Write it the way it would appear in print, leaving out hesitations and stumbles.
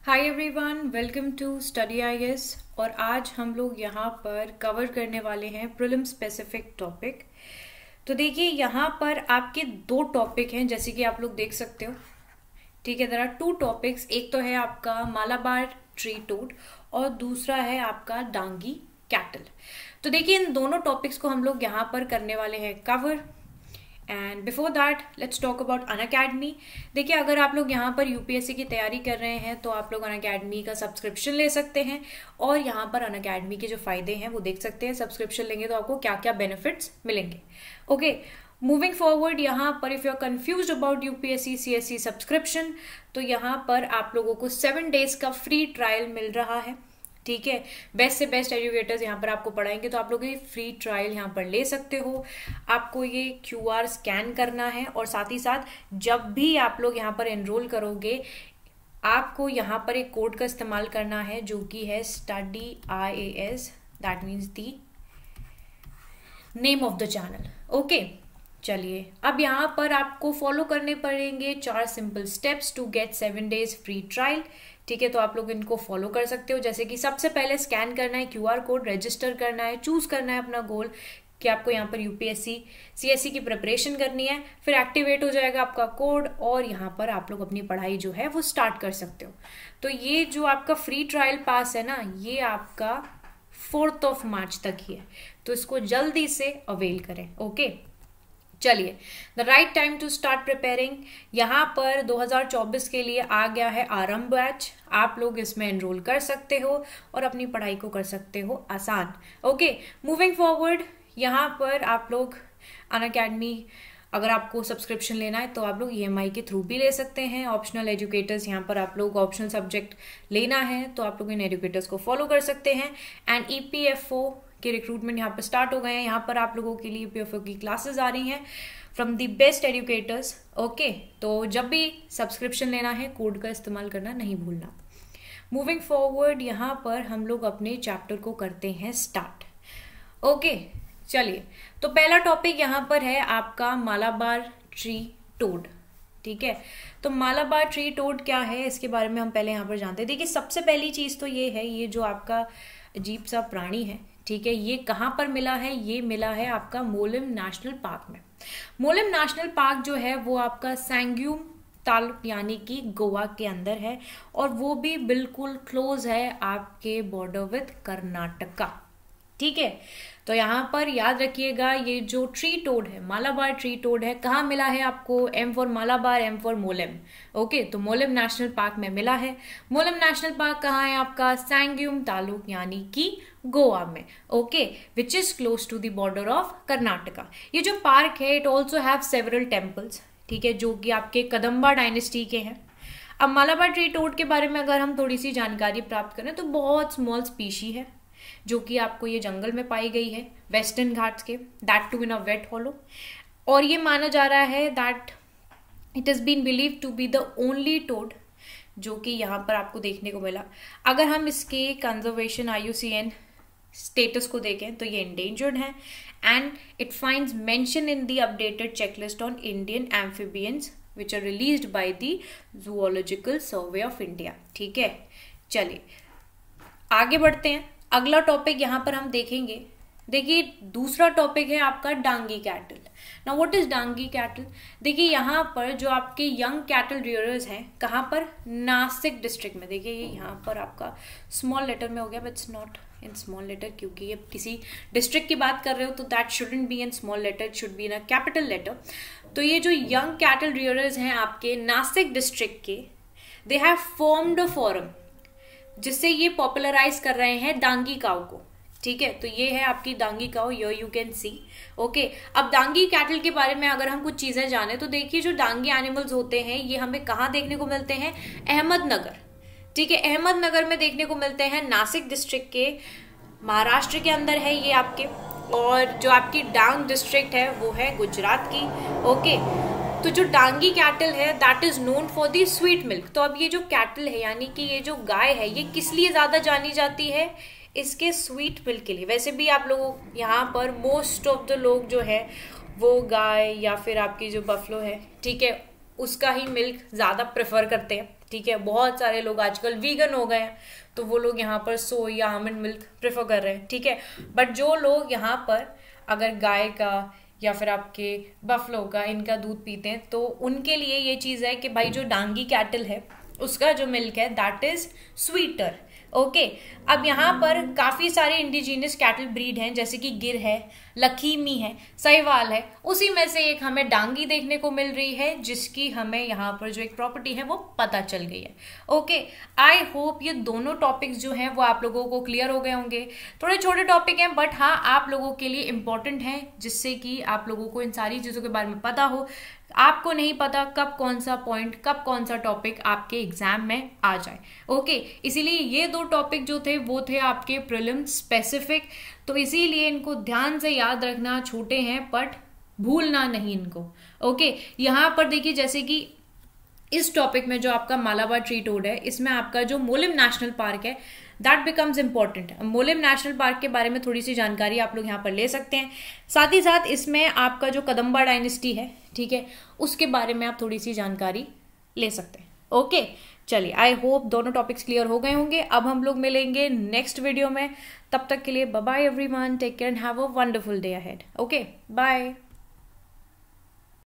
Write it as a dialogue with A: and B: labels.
A: Hi everyone, welcome to study IAS. और आज हम लोग यहाँ पर कवर करने वाले हैं प्रीलिम स्पेसिफिक टॉपिक। तो देखिए यहाँ पर आपके दो टॉपिक हैं, जैसे कि आप लोग देख सकते हो। ठीक है, देयर आर टू टॉपिक्स। एक तो है आपका मालाबार ट्री टोड और दूसरा है आपका डांगी कैटल। तो देखिए इन दोनों टॉपिक्स को हम लोग यहाँ पर करने वाले हैं cover. And before that let's talk about Unacademy. देखिए अगर आप लोग यहाँ पर यूपीएससी की तैयारी कर रहे हैं तो आप लोग अनअकैडमी का सब्सक्रिप्शन ले सकते हैं और यहाँ पर अनअकैडमी के जो फायदे हैं वो देख सकते हैं। सब्सक्रिप्शन लेंगे तो आपको क्या क्या बेनिफिट्स मिलेंगे। ओके, मूविंग फॉरवर्ड, यहाँ पर if you are confused about UPSC CSC subscription तो यहाँ पर आप लोगों को 7 days का फ्री ट्रायल मिल रहा है। ठीक है, बेस्ट से बेस्ट एजुकेटर्स यहाँ पर आपको पढ़ाएंगे, तो आप लोग ये फ्री ट्रायल यहाँ पर ले सकते हो। आपको ये क्यूआर स्कैन करना है और साथ ही साथ जब भी आप लोग यहाँ पर एनरोल करोगे आपको यहाँ पर एक कोड का इस्तेमाल करना है जो कि है study IAS, that means the name of the channel. Okay, चलिए अब यहाँ पर आपको फॉलो करने पड़ेंगे 4 simple steps to get 7 days free trial. ठीक है, तो आप लोग इनको फॉलो कर सकते हो। जैसे कि सबसे पहले स्कैन करना है क्यूआर कोड, रजिस्टर करना है, चूज करना है अपना गोल कि आपको यहाँ पर यूपीएससी सीएससी की प्रिपरेशन करनी है। फिर एक्टिवेट हो जाएगा आपका कोड और यहाँ पर आप लोग अपनी पढ़ाई जो है वो स्टार्ट कर सकते हो। तो ये जो आपका फ्री ट्रायल पास है ना, ये आपका 4 मार्च तक ही है, तो इसको जल्दी से अवेल करें। ओके, चलिए the right time to start preparing. यहाँ पर 2024 के लिए आ गया है आरंभ बैच। आप लोग इसमें एनरोल कर सकते हो और अपनी पढ़ाई को कर सकते हो आसान। ओके, मूविंग फॉरवर्ड, यहाँ पर आप लोग अनअकैडमी अगर आपको सब्सक्रिप्शन लेना है तो आप लोग EMI के थ्रू भी ले सकते हैं। ऑप्शनल एजुकेटर्स, यहाँ पर आप लोग ऑप्शनल सब्जेक्ट लेना है तो आप लोग इन एजुकेटर्स को फॉलो कर सकते हैं। एंड EPFO के रिक्रूटमेंट यहाँ पर स्टार्ट हो गए हैं। यहाँ पर आप लोगों के लिए EPFO की क्लासेस आ रही हैं from the best educators. Okay, तो जब भी सब्सक्रिप्शन लेना है कोड का इस्तेमाल करना नहीं भूलना। मूविंग फॉरवर्ड, यहाँ पर हम लोग अपने चैप्टर को करते हैं स्टार्ट। ओके, चलिए तो पहला टॉपिक यहाँ पर है आपका मालाबार ट्री टोड। ठीक है, तो मालाबार ट्री टोड क्या है इसके बारे में हम पहले यहाँ पर जानते हैं। देखिए सबसे पहली चीज तो ये है, ये जो आपका अजीब सा प्राणी है, ठीक है, ये कहाँ पर मिला है? ये मिला है आपका मोलिम नेशनल पार्क में। मोलिम नेशनल पार्क जो है वो आपका सैंग्यूम तालुक यानी कि गोवा के अंदर है और वो भी बिल्कुल क्लोज है आपके बॉर्डर विद कर्नाटका। ठीक है, तो यहाँ पर याद रखिएगा ये जो ट्री टोड है, मालाबार ट्री टोड है, कहाँ मिला है आपको? M for Malabar, M for Mollem. Okay, तो मोलिम नेशनल पार्क में मिला है। मोलिम नेशनल पार्क कहाँ है आपका? सैंग्यूम तालुक यानी कि गोवा में। Okay, which is close to the border of Karnataka. ये जो पार्क है it also have several temples, ठीक है, जो कि आपके कदम्बा डायनेस्टी के हैं। अब मालाबार ट्री टोड के बारे में अगर हम थोड़ी सी जानकारी प्राप्त करें तो बहुत स्मॉल स्पीशी है जो कि आपको ये जंगल में पाई गई है वेस्टर्न घाट्स के, that to in a wet hollow. और ये माना जा रहा है that it is been believe to be the only toad जो कि यहाँ पर आपको देखने को मिला। अगर हम इसके कंजर्वेशन IUCN स्टेटस को देखें तो ये endangered है and it finds mention in the updated checklist on Indian amphibians which are released by the zoological survey of India. ठीक है, चलिए आगे बढ़ते हैं। अगला टॉपिक यहाँ पर हम देखेंगे। देखिए दूसरा टॉपिक है आपका Dangi cattle. Now what is Dangi cattle? देखिए यहाँ पर जो आपके यंग कैटल रियरर्स हैं, कहाँ पर? नासिक डिस्ट्रिक्ट में। देखिए ये यहाँ पर आपका स्मॉल लेटर में हो गया, but it's not in small letter क्योंकि ये किसी डिस्ट्रिक्ट की बात कर रहे हो तो that shouldn't be in small letter, it should be in a capital letter. तो ये जो यंग कैटल रियरर्स हैं आपके नासिक डिस्ट्रिक्ट के, they have formed a forum जिससे ये पॉपुलराइज कर रहे हैं डांगी काउ को। ठीक है, तो ये है आपकी Dangi cow, you can see. Okay, अब डांगी कैटल के बारे में अगर हम कुछ चीजें जाने तो देखिए जो डांगी एनिमल्स होते हैं ये हमें कहाँ देखने को मिलते हैं? अहमदनगर। ठीक है, अहमदनगर में देखने को मिलते हैं, नासिक डिस्ट्रिक्ट के, महाराष्ट्र के अंदर है ये आपके। और जो आपकी डांग डिस्ट्रिक्ट है वो है गुजरात की। ओके, तो जो डांगी कैटल है that is known for the sweet milk. तो अब ये जो कैटल है यानी कि ये जो गाय है ये किस लिए ज्यादा जानी जाती है? इसके स्वीट मिल्क के लिए। वैसे भी आप लोग यहाँ पर मोस्ट ऑफ द लोग जो है वो गाय या फिर आपकी जो बफलो है, ठीक है, उसका ही मिल्क ज़्यादा प्रेफर करते हैं। ठीक है, बहुत सारे लोग आजकल वीगन हो गए हैं तो वो लोग यहाँ पर सोया या आमंड मिल्क प्रेफर कर रहे हैं, ठीक है। बट जो लोग यहाँ पर अगर गाय का या फिर आपके बफलो का इनका दूध पीते हैं तो उनके लिए ये चीज़ है कि भाई जो डांगी कैटल है उसका जो मिल्क है दैट इज स्वीटर। ओके, अब यहाँ पर काफ़ी सारे इंडिजीनियस कैटल ब्रीड हैं, जैसे कि गिर है, लखीमी है, साहिवाल है, उसी में से एक हमें डांगी देखने को मिल रही है जिसकी हमें यहाँ पर जो एक प्रॉपर्टी है वो पता चल गई है। ओके, आई होप ये दोनों टॉपिक्स जो हैं वो आप लोगों को क्लियर हो गए होंगे। थोड़े छोटे टॉपिक हैं बट हाँ आप लोगों के लिए इंपॉर्टेंट हैं, जिससे कि आप लोगों को इन सारी चीज़ों के बारे में पता हो। आपको नहीं पता कब कौन सा पॉइंट, कब कौन सा टॉपिक आपके एग्जाम में आ जाए। ओके, इसीलिए ये दो टॉपिक जो थे वो थे आपके प्रीलिम स्पेसिफिक, तो इसीलिए इनको ध्यान से याद रखना, छोटे हैं बट भूलना नहीं इनको। ओके, यहाँ पर देखिए जैसे कि इस टॉपिक में जो आपका मालाबार ट्री टोड है, इसमें आपका जो मोलिम नेशनल पार्क है that becomes important. Mollem national park के बारे में थोड़ी सी जानकारी आप लोग यहाँ पर ले सकते हैं। साथ ही साथ इसमें आपका जो कदम्बा डायनेस्टी है, ठीक है, उसके बारे में आप थोड़ी सी जानकारी ले सकते हैं। ओके, चलिए आई होप दोनों टॉपिक्स क्लियर हो गए होंगे। अब हम लोग मिलेंगे नेक्स्ट वीडियो में, तब तक के लिए bye bye everyone, take care and have a wonderful day ahead. Okay, bye.